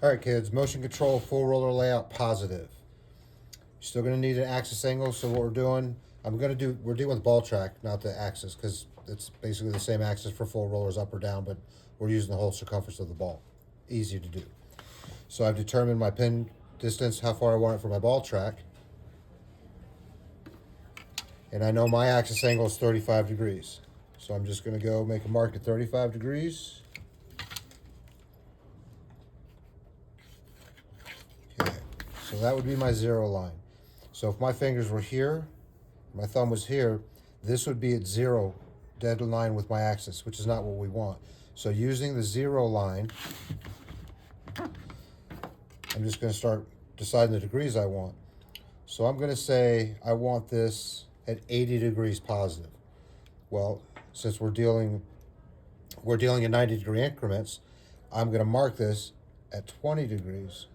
All right, kids, motion control, full roller layout, positive. You're still gonna need an axis angle, so what we're doing, we're dealing with ball track, not the axis, because it's basically the same axis for full rollers up or down, but we're using the whole circumference of the ball. Easy to do. So I've determined my pin distance, how far I want it for my ball track. And I know my axis angle is 35 degrees. So I'm just gonna go make a mark at 35 degrees. Okay, so that would be my 0 line. So if my fingers were here, my thumb was here, this would be at 0, dead in line with my axis, which is not what we want. So using the 0 line, I'm just going to start deciding the degrees I want. So I'm going to say I want this at 80 degrees positive. Well, since we're dealing in 90-degree increments, I'm going to mark this at 20 degrees.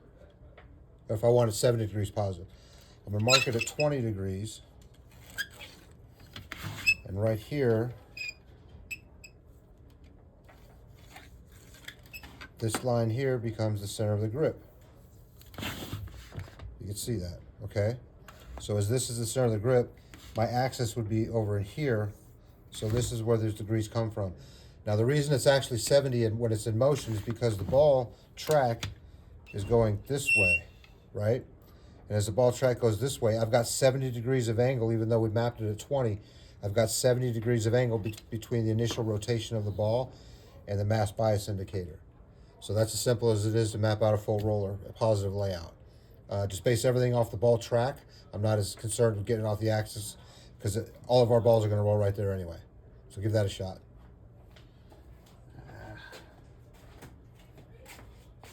If I want it 70 degrees positive, I'm going to mark it at 20 degrees. And right here, this line here becomes the center of the grip. You can see that, okay? So as this is the center of the grip, my axis would be over in here. So this is where those degrees come from. Now the reason it's actually 70 and when it's in motion is because the ball track is going this way, right? And as the ball track goes this way, I've got 70 degrees of angle, even though we mapped it at 20. I've got 70 degrees of angle between the initial rotation of the ball and the mass bias indicator. So that's as simple as it is to map out a full roller, a positive layout. Just base everything off the ball track. I'm not as concerned with getting off the axis because all of our balls are going to roll right there anyway. So give that a shot.